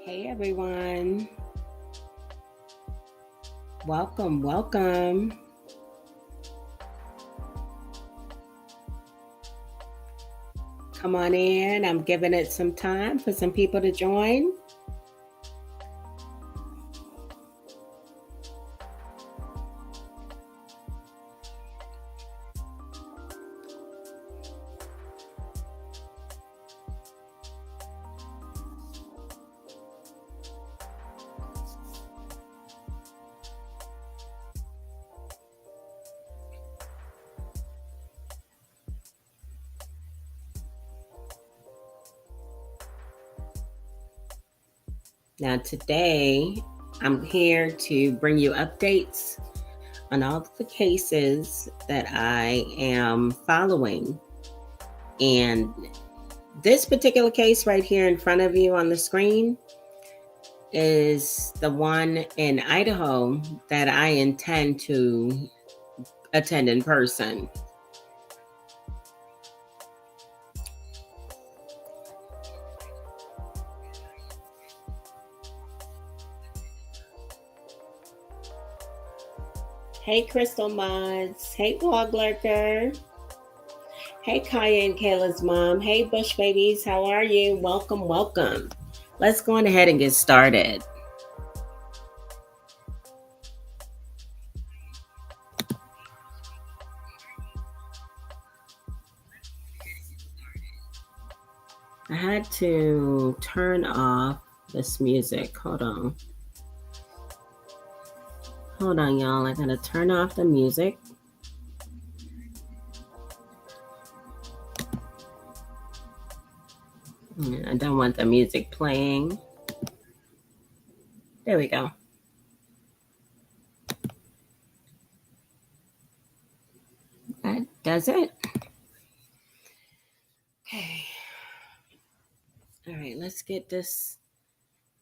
Hey everyone, welcome. Come on in. I'm giving it some time for some people to join. Now, today, I'm here to bring you updates on all the cases that I am following. And this particular case right here in front of you on the screen is the one in Idaho that I intend to attend in person. Hey, Crystal Mods. Hey, Blog Lurker. Hey, Kaya and Kayla's mom. Hey, Bush Babies. How are you? Welcome. Let's go on ahead and get started. I had to turn off this music. Hold on, y'all. I gotta turn off the music. I don't want the music playing. There we go. That does it. Okay. All right, let's get this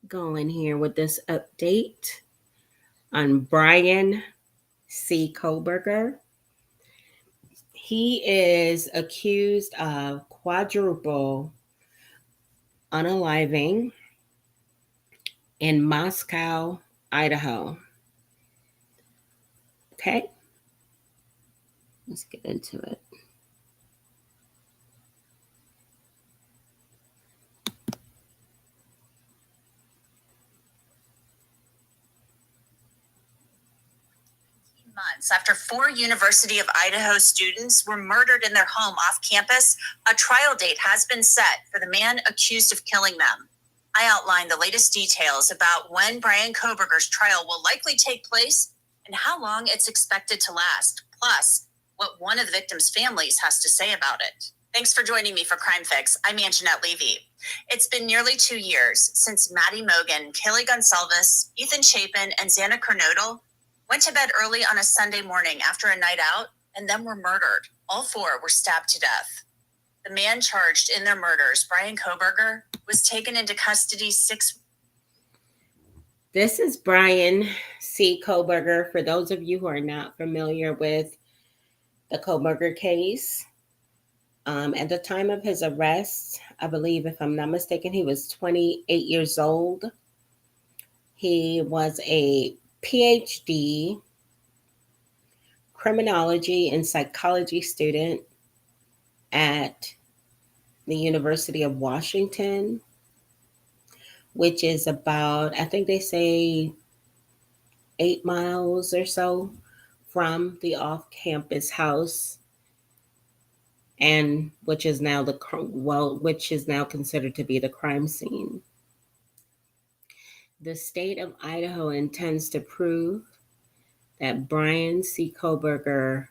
going here with this update on Brian C. Koberger. He is accused of quadruple unaliving in Moscow, Idaho. Okay, let's get into it. Months after 4 University of Idaho students were murdered in their home off campus, a trial date has been set for the man accused of killing them. I outlined the latest details about when Brian Koberger's trial will likely take place and how long it's expected to last, plus what one of the victims' families has to say about it. Thanks for joining me for Crime Fix. I'm Anjanette Levy. It's been nearly 2 years since Maddie Mogen, Kaylee Gonsalves, Ethan Chapin, and Xana Kernodle went to bed early on a Sunday morning after a night out and then were murdered. All 4 were stabbed to death. The man charged in their murders, Brian Koberger, was taken into custody 6. This is Brian C. Koberger. For those of you who are not familiar with the Koberger case, at the time of his arrest, I believe, if I'm not mistaken, he was 28 years old. He was a PhD criminology and psychology student at the University of Washington, which is about, I think they say, 8 miles or so from the off-campus house, and which is now considered to be the crime scene. The state of Idaho intends to prove that Brian C. Koberger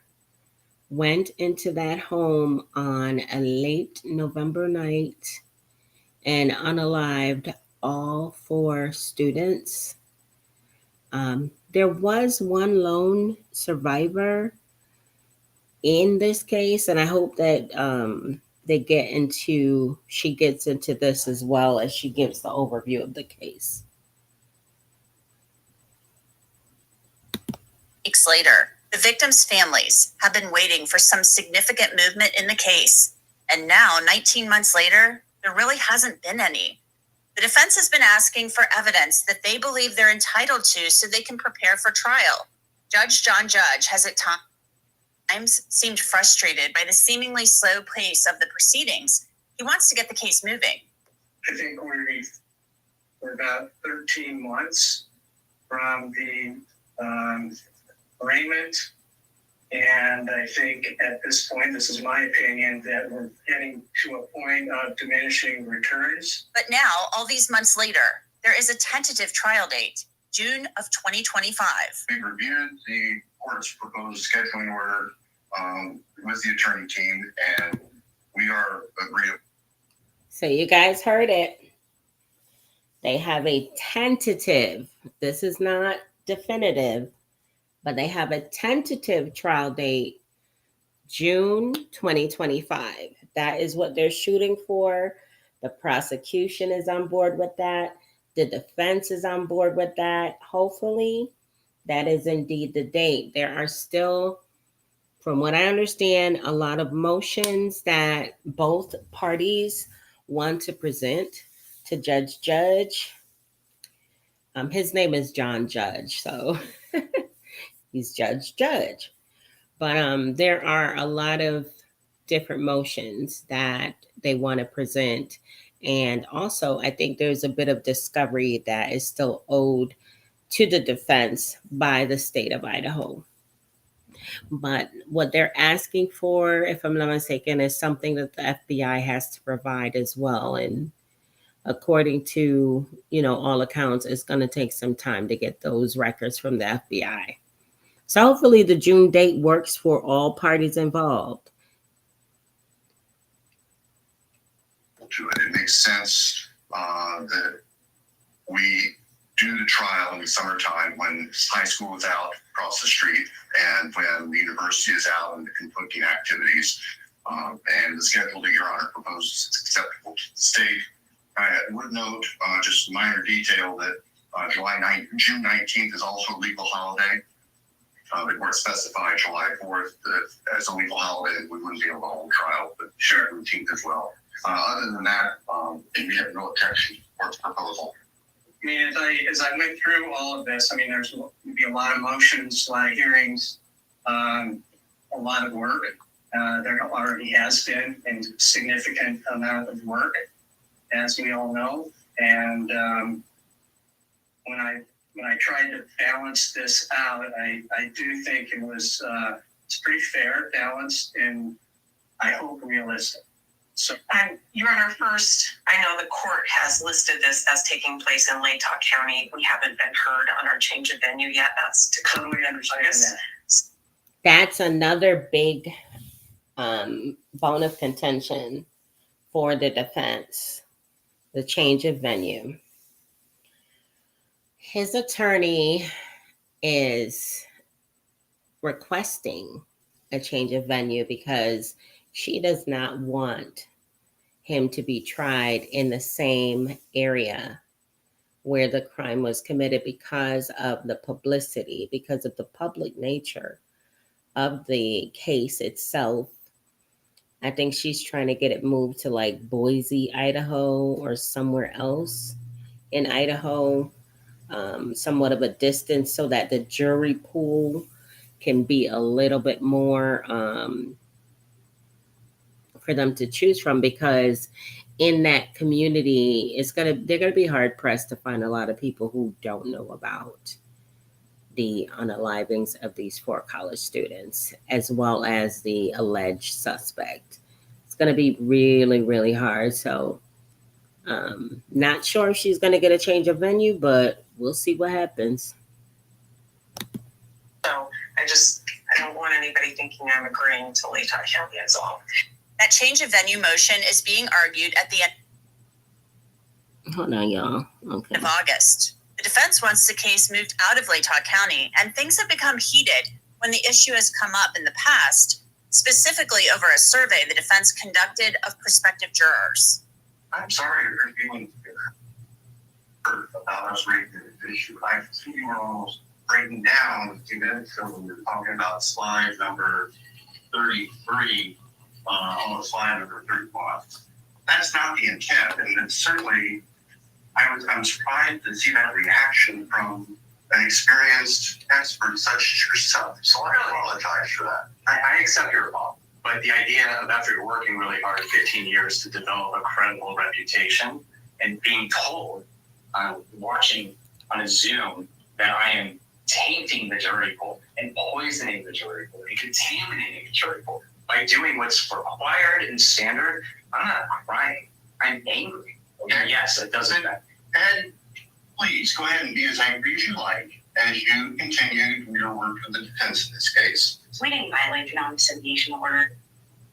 went into that home on a late November night and unalived all 4 students. There was one lone survivor in this case, and I hope that she gets into this as well as she gives the overview of the case. Weeks later, the victims' families have been waiting for some significant movement in the case, and now, 19 months later, there really hasn't been any. The defense has been asking for evidence that they believe they're entitled to so they can prepare for trial. Judge John Judge has at times seemed frustrated by the seemingly slow pace of the proceedings. He wants to get the case moving. I think we're about 13 months from the arraignment. And I think at this point, this is my opinion, that we're getting to a point of diminishing returns. But now, all these months later, there is a tentative trial date, June of 2025. We reviewed the court's proposed scheduling order with the attorney team, and we are agreeable. So you guys heard it. They have a tentative. This is not definitive, but they have a tentative trial date, June 2025. That is what they're shooting for. The prosecution is on board with that. The defense is on board with that. Hopefully, that is indeed the date. There are still, from what I understand, a lot of motions that both parties want to present to Judge Judge. His name is John Judge, so he's Judge Judge. But there are a lot of different motions that they want to present. And also, I think there's a bit of discovery that is still owed to the defense by the state of Idaho. But what they're asking for, if I'm not mistaken, is something that the FBI has to provide as well. And according to, all accounts, it's going to take some time to get those records from the FBI. So hopefully the June date works for all parties involved. It makes sense that we do the trial in the summertime when high school is out across the street and when the university is out and conflicting activities. And the schedule that Your Honor proposes is acceptable to the state. I would note just a minor detail that June 19th is also a legal holiday. The court specified July 4th as a legal holiday. We wouldn't be able to hold trial, but June 19th as well. Other than that, we have no objection to the court's proposal. I mean, as I went through all of this, there's going to be a lot of motions, a lot of hearings, a lot of work. There already has been a significant amount of work, as we all know. And when I tried to balance this out, I do think it's pretty fair, balanced, and I hope realistic. So, Your Honor, first, I know the court has listed this as taking place in Latah County. We haven't been heard on our change of venue yet. That's to come. totally understand that. That's another big bone of contention for the defense, the change of venue. His attorney is requesting a change of venue because she does not want him to be tried in the same area where the crime was committed because of the publicity, because of the public nature of the case itself. I think she's trying to get it moved to like Boise, Idaho, or somewhere else in Idaho, somewhat of a distance, so that the jury pool can be a little bit more for them to choose from, because in that community, they're gonna be hard pressed to find a lot of people who don't know about the unalivings of these 4 college students, as well as the alleged suspect. It's gonna be really, really hard. So not sure if she's gonna get a change of venue, but we'll see what happens. So I don't want anybody thinking I'm agreeing to Latah County as all. That change of venue motion is being argued at the end Hold on, y'all. Okay. of August. The defense wants the case moved out of Latah County, and things have become heated when the issue has come up in the past, specifically over a survey the defense conducted of prospective jurors. I'm sorry if you're feeling hurt about us raising this issue. I see you were almost breaking down a few minutes ago when we were talking about slide number 33 on slide number 31. That's not the intent, and it's certainly I'm surprised to see that reaction from an experienced expert such as yourself. So I apologize for that. I accept your fault, but the idea of after working really hard 15 years to develop a credible reputation and being told, watching on a Zoom, that I am tainting the jury pool and poisoning the jury pool and contaminating the jury pool by doing what's required and standard, I'm not crying. I'm angry. Okay, yes, it doesn't. And please go ahead and be as angry as you like as you continue your work for the defense in this case. We didn't violate the non-dissemination order.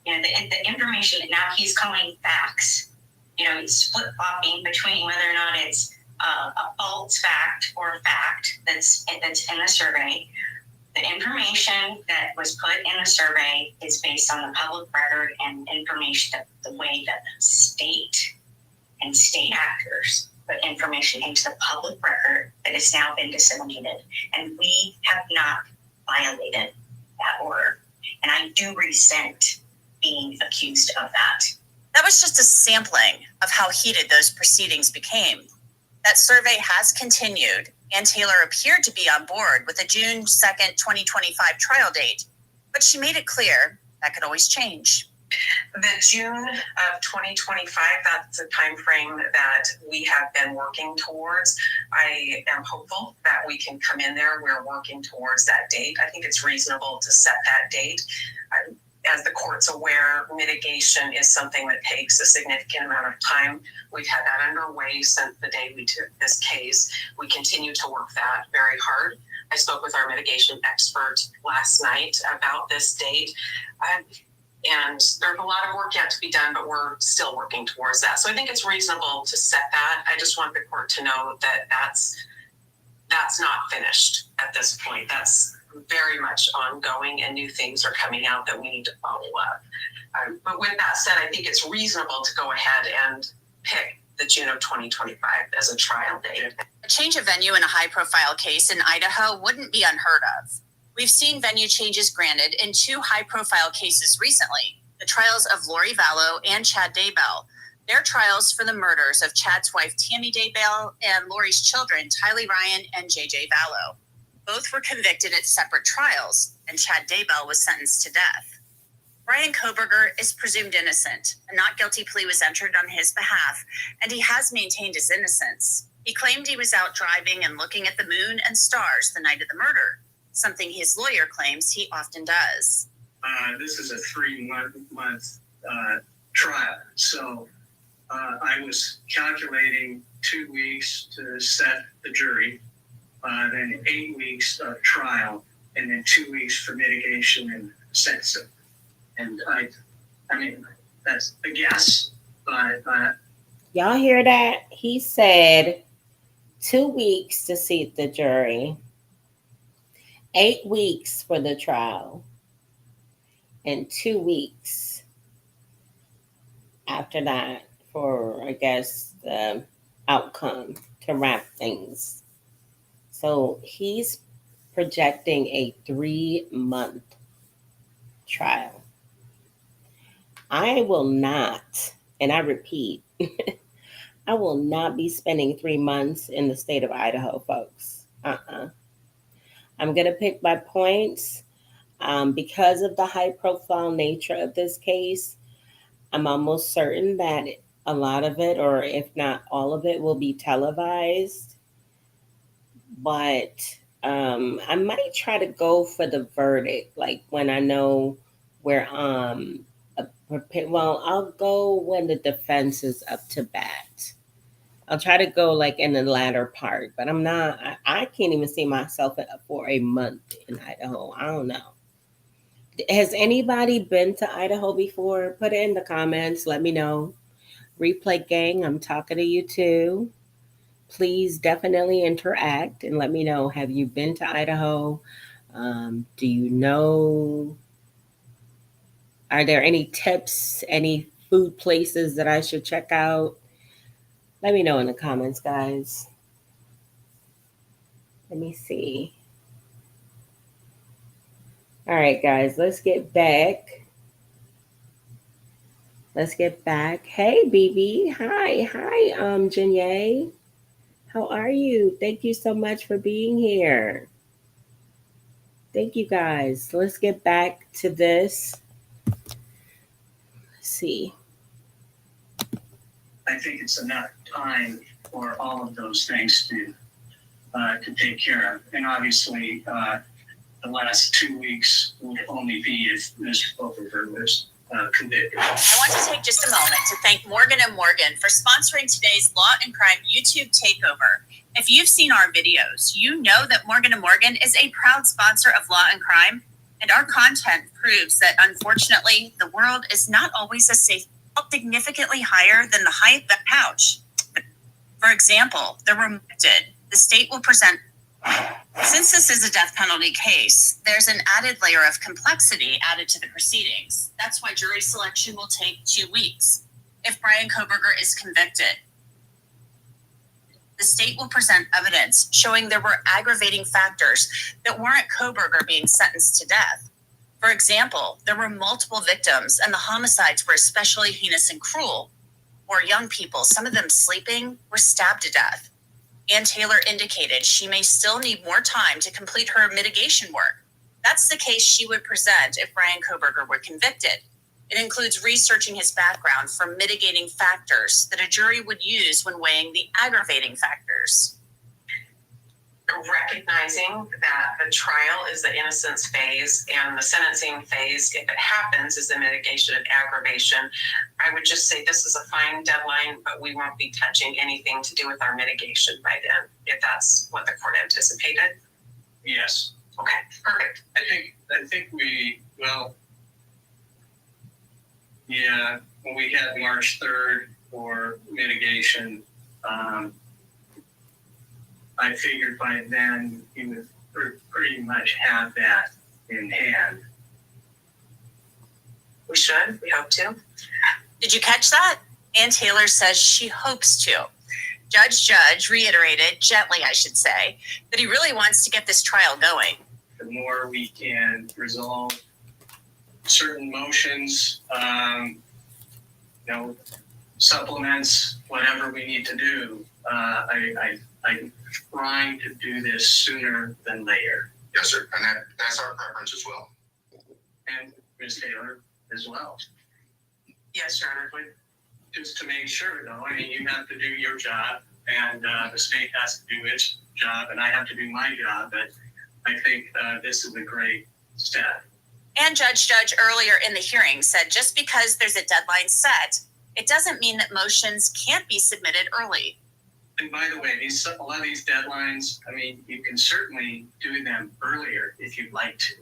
You know, the information that now he's calling facts, you know, he's flip-flopping between whether or not it's a false fact or a fact that's in the survey. The information that was put in the survey is based on the public record and information that the way that the state and state actors put information into the public record that has now been disseminated. And we have not violated that order. And I do resent being accused of that. That was just a sampling of how heated those proceedings became. That survey has continued, and Taylor appeared to be on board with a June 2nd, 2025 trial date, but she made it clear that could always change. The June of 2025, that's a time frame that we have been working towards. I am hopeful that we can come in there. We're working towards that date. I think it's reasonable to set that date. As the court's aware, mitigation is something that takes a significant amount of time. We've had that underway since the day we took this case. We continue to work that very hard. I spoke with our mitigation expert last night about this date. And there's a lot of work yet to be done, but we're still working towards that. So I think it's reasonable to set that. I just want the court to know that that's not finished at this point. That's very much ongoing, and new things are coming out that we need to follow up. But with that said, I think it's reasonable to go ahead and pick the June of 2025 as a trial date. A change of venue in a high-profile case in Idaho wouldn't be unheard of. We've seen venue changes granted in 2 high-profile cases recently, the trials of Lori Vallow and Chad Daybell. Their trials for the murders of Chad's wife, Tammy Daybell, and Lori's children, Tylee Ryan and JJ Vallow. Both were convicted at separate trials, and Chad Daybell was sentenced to death. Bryan Kohberger is presumed innocent. A not guilty plea was entered on his behalf, and he has maintained his innocence. He claimed he was out driving and looking at the moon and stars the night of the murder, something his lawyer claims he often does. This is a 3-month trial. So I was calculating 2 weeks to set the jury, then 8 weeks of trial, and then 2 weeks for mitigation and sentencing. And I mean, that's a guess, but Y'all hear that? He said 2 weeks to seat the jury, 8 weeks for the trial, and 2 weeks after that for, I guess, the outcome to wrap things. So he's projecting a 3-month trial. I will not, and I repeat, I will not be spending 3 months in the state of Idaho, folks. I'm going to pick my points. Because of the high-profile nature of this case, I'm almost certain that a lot of it, or if not all of it, will be televised. But I might try to go for the verdict, like when I know where I'll go when the defense is up to bat. I'll try to go like in the latter part, but I can't even see myself for a month in Idaho. I don't know. Has anybody been to Idaho before? Put it in the comments. Let me know. Replay gang, I'm talking to you too. Please definitely interact and let me know. Have you been to Idaho? Do you know? Are there any tips, any food places that I should check out? Let me know in the comments, guys. Let me see. All right, guys, let's get back. Hey, BB. Hi, Janae. How are you? Thank you so much for being here. Thank you guys. Let's get back to this. Let's see. I think it's enough time for all of those things to take care of. And obviously, the last 2 weeks will only be if Mr. Koberger was convicted. I want to take just a moment to thank Morgan & Morgan for sponsoring today's Law and Crime YouTube takeover. If you've seen our videos, you know that Morgan & Morgan is a proud sponsor of Law and Crime, and our content proves that, unfortunately, the world is not always as safe, significantly higher than the height of the couch. For example, the state will present. Since this is a death penalty case, there's an added layer of complexity added to the proceedings. That's why jury selection will take 2 weeks. If Bryan Kohberger is convicted, the state will present evidence showing there were aggravating factors that warrant Kohberger being sentenced to death. For example, there were multiple victims and the homicides were especially heinous and cruel. Or young people, some of them sleeping, were stabbed to death. Ann Taylor indicated she may still need more time to complete her mitigation work. That's the case she would present if Bryan Kohberger were convicted. It includes researching his background for mitigating factors that a jury would use when weighing the aggravating factors. Recognizing that the trial is the innocence phase and the sentencing phase, if it happens, is the mitigation and aggravation. I would just say this is a fine deadline, but we won't be touching anything to do with our mitigation by then, if that's what the court anticipated. Yes. Okay, perfect. I think we, well, yeah, when we had March 3rd for mitigation, I figured by then he would pretty much have that in hand. We should, we hope to. Did you catch that? Ann Taylor says she hopes to. Judge reiterated, gently I should say, that he really wants to get this trial going. The more we can resolve certain motions, supplements, whatever we need to do, I'm trying to do this sooner than later. Yes, sir. And that's our preference as well. And Ms. Taylor as well. Yes, Your Honor. But just to make sure, though, I mean, you have to do your job, and the state has to do its job, and I have to do my job. But I think this is a great step. And Judge earlier in the hearing said just because there's a deadline set, it doesn't mean that motions can't be submitted early. And by the way, a lot of these deadlines, I mean, you can certainly do them earlier if you'd like to.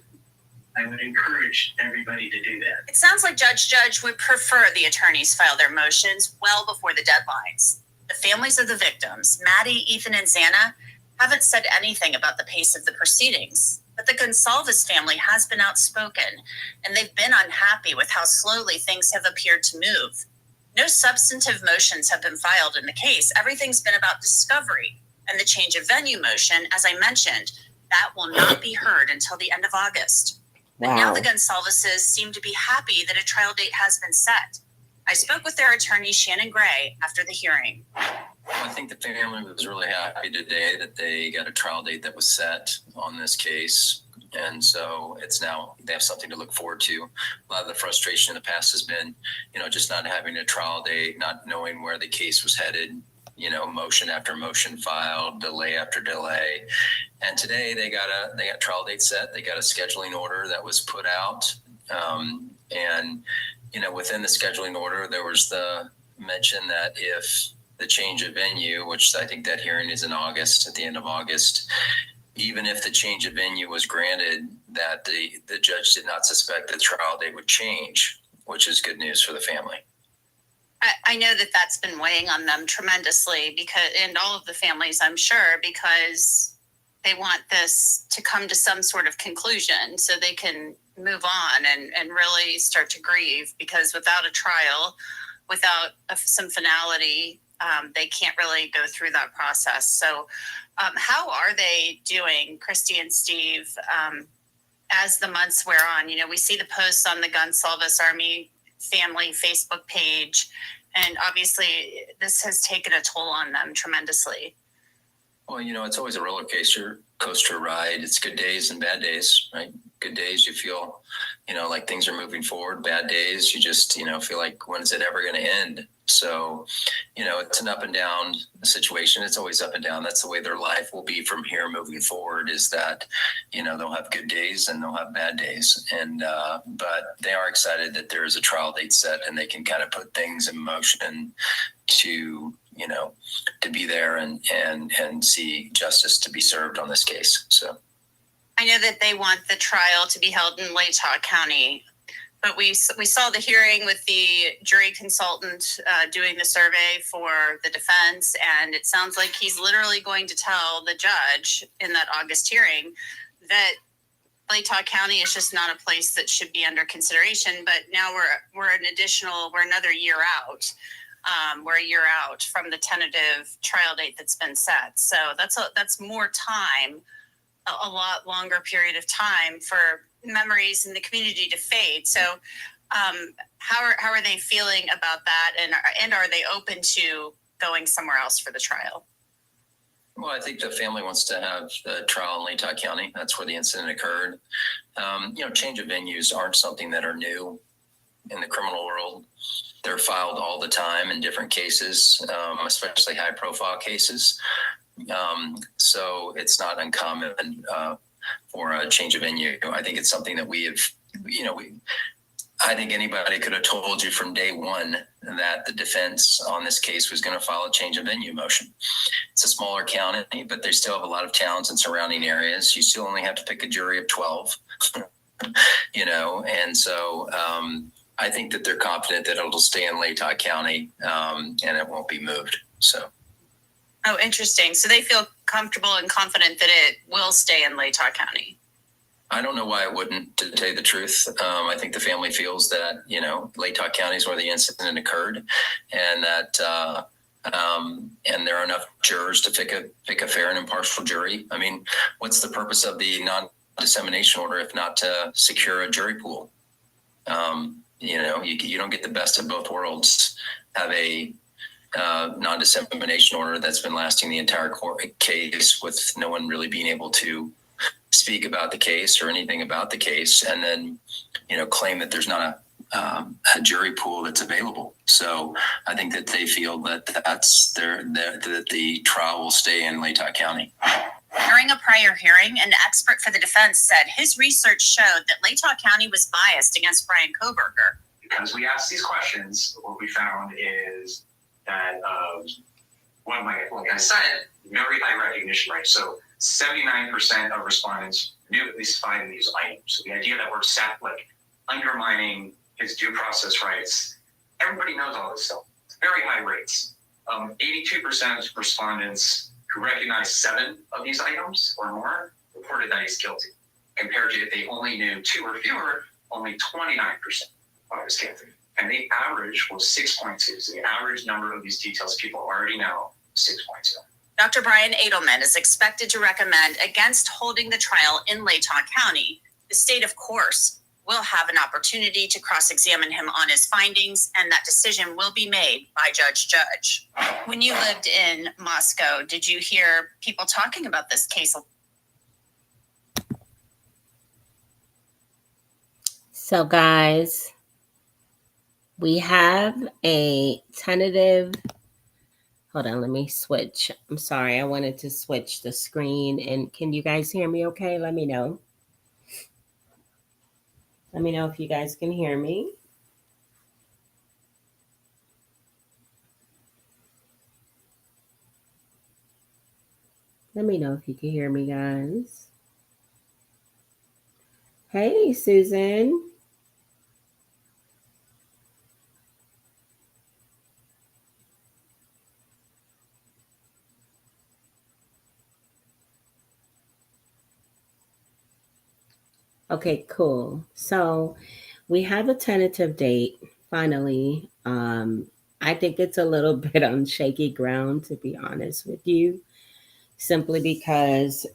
I would encourage everybody to do that. It sounds like Judge would prefer the attorneys file their motions well before the deadlines. The families of the victims, Maddie, Ethan, and Xana, haven't said anything about the pace of the proceedings. But the Gonsalves family has been outspoken, and they've been unhappy with how slowly things have appeared to move. No substantive motions have been filed in the case. Everything's been about discovery, and the change of venue motion, as I mentioned, that will not be heard until the end of August. But now the Gonsalveses seem to be happy that a trial date has been set. I spoke with their attorney, Shannon Gray, after the hearing. I think the family was really happy today that they got a trial date that was set on this case. And so it's now, they have something to look forward to. A lot of the frustration in the past has been, just not having a trial date, not knowing where the case was headed, motion after motion filed, delay after delay. And today they got a trial date set. They got a scheduling order that was put out. Within the scheduling order, there was the mention that if the change of venue, which I think that hearing is in August, at the end of August, even if the change of venue was granted, that the judge did not suspect the trial date would change, which is good news for the family. I know that that's been weighing on them tremendously and all of the families, I'm sure, because they want this to come to some sort of conclusion so they can move on and really start to grieve, because without a trial, without some finality, they can't really go through that process. So how are they doing, Christy and Steve, as the months wear on? We see the posts on the Gonsalves Army family Facebook page, and obviously this has taken a toll on them tremendously. Well, it's always a roller coaster ride. It's good days and bad days, right? Good days, you feel, like things are moving forward. Bad days, you just, feel like, when is it ever going to end? So, it's an up and down situation. It's always up and down. That's the way their life will be from here moving forward, is that, they'll have good days and they'll have bad days. And, but they are excited that there is a trial date set and they can kind of put things in motion to, to be there and see justice to be served on this case. So I know that they want the trial to be held in Latah County, but we saw the hearing with the jury consultant doing the survey for the defense, and it sounds like he's literally going to tell the judge in that August hearing that Latah County is just not a place that should be under consideration. But now we're another year out. We're a year out from the tentative trial date that's been set. So that's more time, a lot longer period of time for memories in the community to fade. So how are they feeling about that? And are they open to going somewhere else for the trial? Well, I think the family wants to have the trial in Latah County. That's where the incident occurred. Change of venues aren't something that are new in the criminal world. They're filed all the time in different cases, especially high profile cases. So it's not uncommon for a change of venue. I think it's something that we have, I think anybody could have told you from day one that the defense on this case was going to file a change of venue motion. It's a smaller county, but they still have a lot of towns and surrounding areas. You still only have to pick a jury of 12, and so I think that they're confident that it'll stay in Latah County and it won't be moved. So. Oh, interesting. So they feel comfortable and confident that it will stay in Latah County. I don't know why it wouldn't, to tell you the truth. I think the family feels that, Latah County is where the incident occurred, and that and there are enough jurors to pick a fair and impartial jury. I mean, what's the purpose of the non-dissemination order if not to secure a jury pool? You don't get the best of both worlds. Have a non-dissemination order that's been lasting the entire court case with no one really being able to speak about the case or anything about the case, and then claim that there's not a jury pool that's available. So I think that they feel that that the trial will stay in Latah County. During a prior hearing, an expert for the defense said his research showed that Latah County was biased against Bryan Kohberger. Because we asked these questions, what we found is that like I said, very high recognition rate. So 79% of respondents knew at least 5 of these items. So the idea that we're undermining his due process rights, everybody knows all this stuff. Very high rates. 82% of respondents who recognized 7 of these items or more reported that he's guilty. Compared to if they only knew 2 or fewer, only 29% thought he was guilty. And the average was 6.2. So the average number of these details people already know, 6.2. Dr. Brian Edelman is expected to recommend against holding the trial in Latah County. The state, of course, will have an opportunity to cross-examine him on his findings, and that decision will be made by Judge. When you lived in Moscow, did you hear people talking about this case? So, guys, we have a tentative. Hold on, let me switch. I'm sorry, I wanted to switch the screen. And can you guys hear me okay? Let me know. Let me know if you guys can hear me. Let me know if you can hear me, guys. Hey, Susan. Okay, cool. So we have a tentative date, finally. I think it's a little bit on shaky ground, to be honest with you, simply because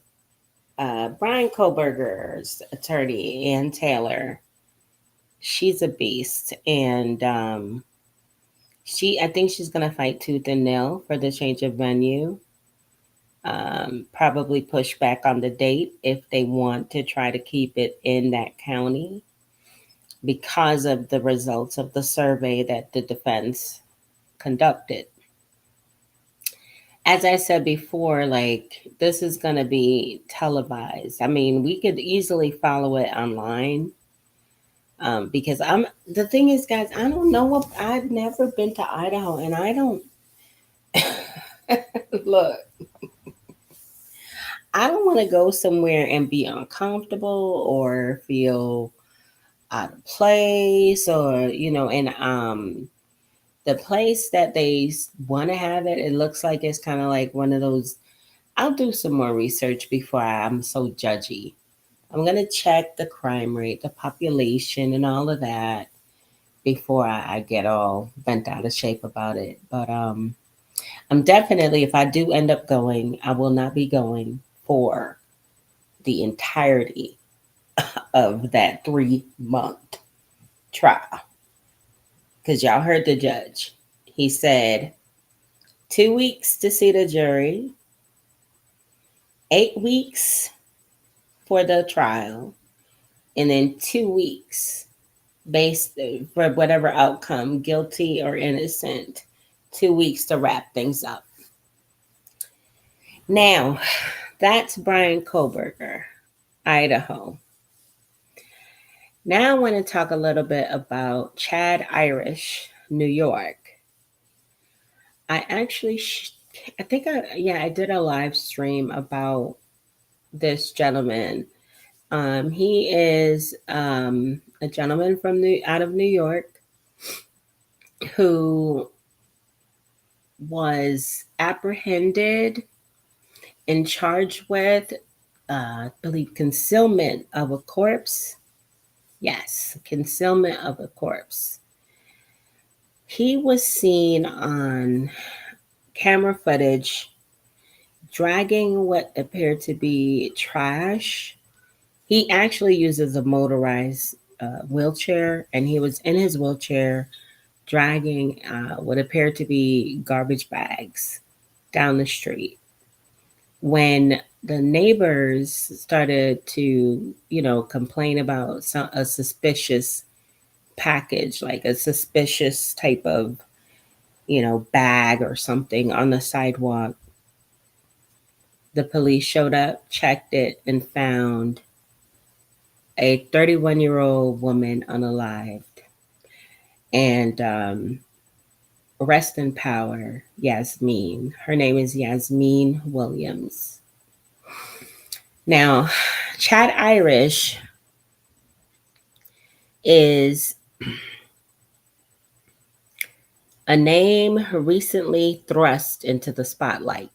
Bryan Kohberger's attorney, Ann Taylor, she's a beast. And I think she's going to fight tooth and nail for the change of venue. probably push back on the date if they want to try to keep it in that county because of the results of the survey that the defense conducted. As I said before, like, this is going to be televised. I mean, we could easily follow it online. Because the thing is, guys, I don't know what, I've never been to Idaho, and I don't look, I don't want to go somewhere and be uncomfortable or feel out of place, or, you know, and the place that they want to have it, it looks like it's kind of like one of those. I'll do some more research before I'm so judgy. I'm going to check the crime rate, the population, and all of that before I get all bent out of shape about it. But I'm definitely, if I do end up going, I will not be going for the entirety of that 3-month trial. Because y'all heard the judge. He said 2 weeks to see the jury, 8 weeks for the trial, and then 2 weeks based for whatever outcome, guilty or innocent, 2 weeks to wrap things up. Now, that's Bryan Kohberger, Idaho. Now I want to talk a little bit about Chad Irish, New York. I actually, I did a live stream about this gentleman. He is a gentleman from out of New York who was apprehended and charged with, I believe, concealment of a corpse. Yes, concealment of a corpse. He was seen on camera footage dragging what appeared to be trash. He actually uses a motorized wheelchair, and he was in his wheelchair dragging what appeared to be garbage bags down the street. When the neighbors started to, complain about a suspicious package, like a suspicious type of, bag or something on the sidewalk, the police showed up, checked it, and found a 31-year-old woman unalived. And rest in power, Yasmin. Her name is Yasmin Williams. Now, Chad Irish is a name recently thrust into the spotlight.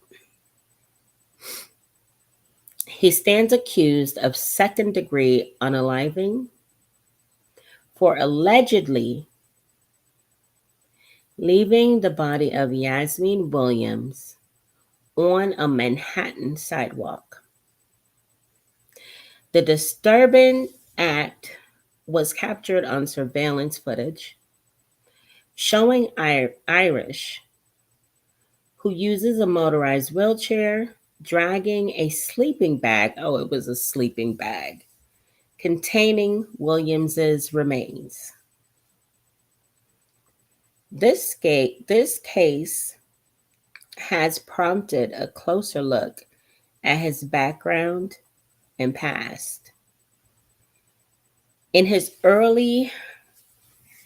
He stands accused of second-degree unaliving for allegedly leaving the body of Yasmin Williams on a Manhattan sidewalk. The disturbing act was captured on surveillance footage showing Irish, who uses a motorized wheelchair, dragging a sleeping bag. Oh, it was a sleeping bag containing Williams's remains. This case has prompted a closer look at his background and past. In his early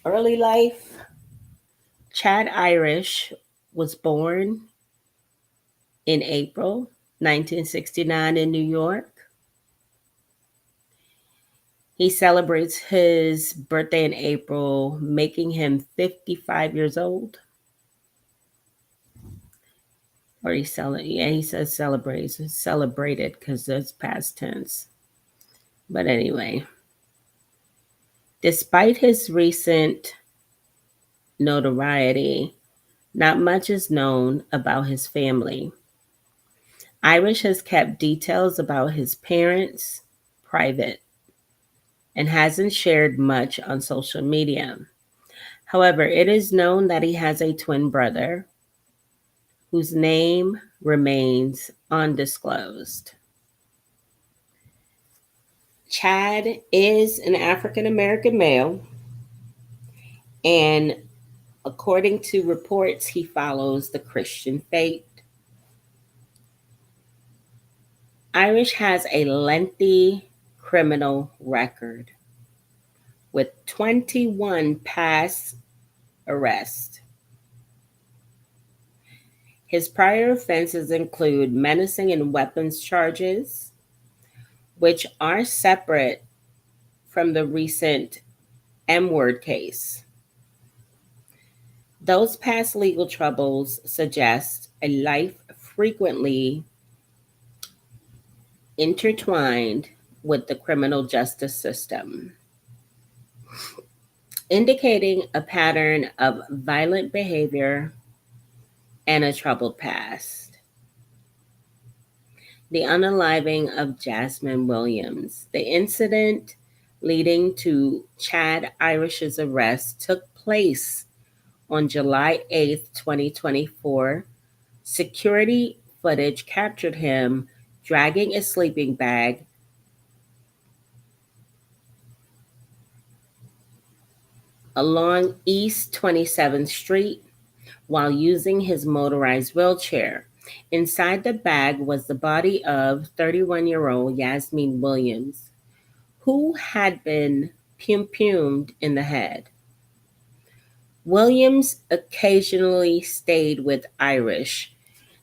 life, Chad Irish was born in April 1969 in New York. He celebrates his birthday in April, making him 55 years old. Or he says celebrates. It's celebrated because it's past tense. But anyway, despite his recent notoriety, not much is known about his family. Irish has kept details about his parents private and hasn't shared much on social media. However, it is known that he has a twin brother whose name remains undisclosed. Chad is an African American male, and according to reports, he follows the Christian faith. Irish has a lengthy criminal record with 21 past arrests. His prior offenses include menacing and weapons charges, which are separate from the recent M-word case. Those past legal troubles suggest a life frequently intertwined with the criminal justice system, indicating a pattern of violent behavior and a troubled past. The unaliving of Jasmine Williams. The incident leading to Chad Irish's arrest took place on July 8th, 2024. Security footage captured him dragging a sleeping bag along East 27th Street while using his motorized wheelchair. Inside the bag was the body of 31-year-old Yasmin Williams, who had been pumed in the head. Williams occasionally stayed with Irish.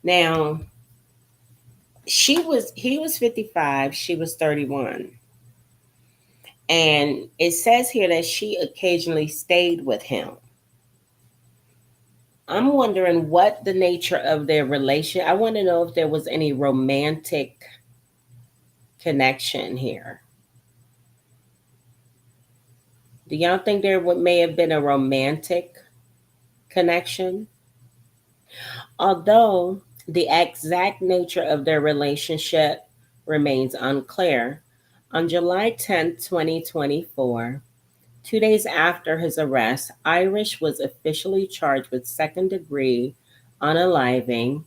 Now, he was 55, she was 31. And it says here that she occasionally stayed with him. I'm wondering what the nature of their relation. I want to know if there was any romantic connection here. Do y'all think there may have been a romantic connection? Although the exact nature of their relationship remains unclear, on July 10th, 2024, 2 days after his arrest, Irish was officially charged with second-degree unaliving,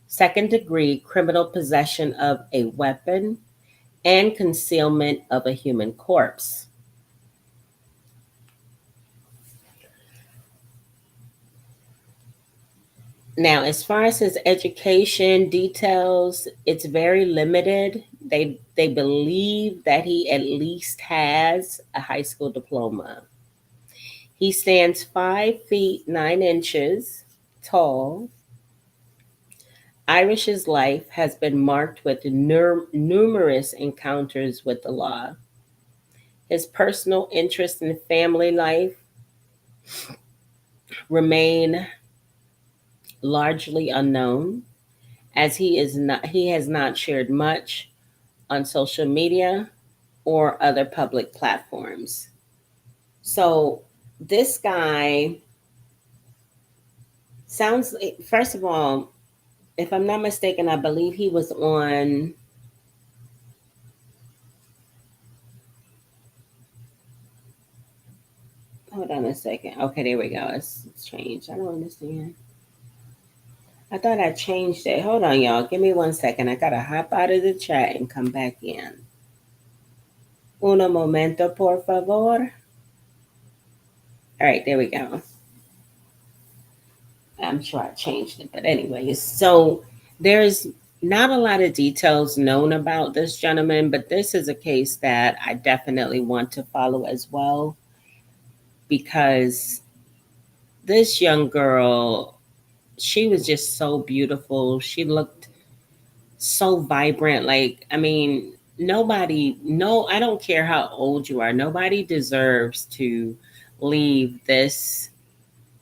second-degree criminal possession of a weapon, and concealment of a human corpse. Now, as far as his education details, it's very limited. They believe that he at least has a high school diploma. He stands 5 feet 9 inches tall. Irish's life has been marked with numerous encounters with the law. His personal interest in family life remain largely unknown, as he has not shared much on social media or other public platforms. So this guy sounds, first of all, if I'm not mistaken, I believe he was on hold on a second. Okay, there we go. It's changed. I don't understand. I thought I changed it. Hold on, y'all. Give me 1 second. I gotta hop out of the chat and come back in. Uno momento, por favor. All right, there we go. I'm sure I changed it, but anyways. So there's not a lot of details known about this gentleman, but this is a case that I definitely want to follow as well, because this young girl, she was just so beautiful. She looked so vibrant. Like, I mean, I don't care how old you are. Nobody deserves to leave this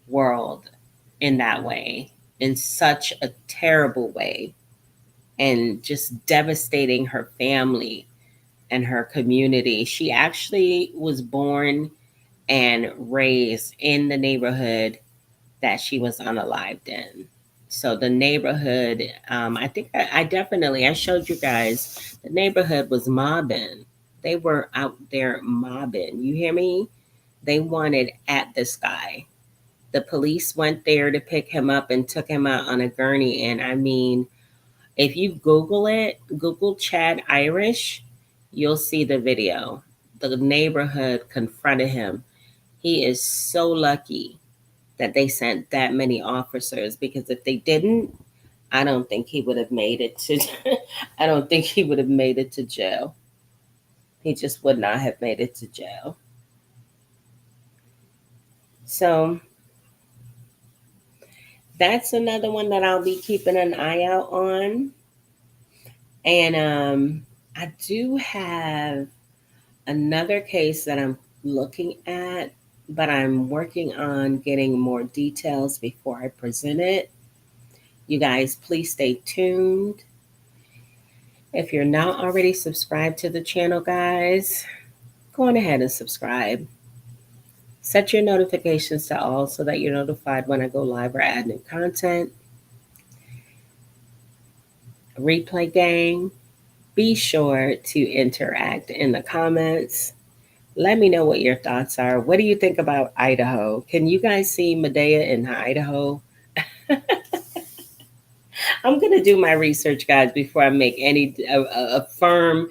world in that way, in such a terrible way, and just devastating her family and her community. She actually was born and raised in the neighborhood that she was unalived in. So the neighborhood, I think I showed you guys, the neighborhood was mobbing. They were out there mobbing. You hear me? They wanted at this guy. The police went there to pick him up and took him out on a gurney. And I mean, if you Google it, Google Chad Irish, you'll see the video. The neighborhood confronted him. He is so lucky that they sent that many officers, because if they didn't, I don't think he would have made it to I don't think he would have made it to jail. He just would not have made it to jail. So that's another one that I'll be keeping an eye out on. And I do have another case that I'm looking at, but I'm working on getting more details before I present it. You guys, please stay tuned. If you're not already subscribed to the channel, guys, go on ahead and subscribe. Set your notifications to all so that you're notified when I go live or add new content. Replay gang, be sure to interact in the comments. Let me know what your thoughts are. What do you think about Idaho? Can you guys see Medea in Idaho? I'm going to do my research, guys, before I make a firm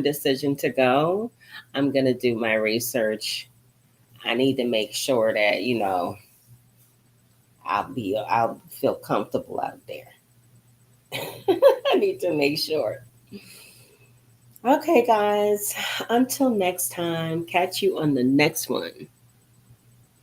decision to go. I'm going to do my research. I need to make sure that, you know, I'll feel comfortable out there. I need to make sure. Okay, guys, until next time, catch you on the next one.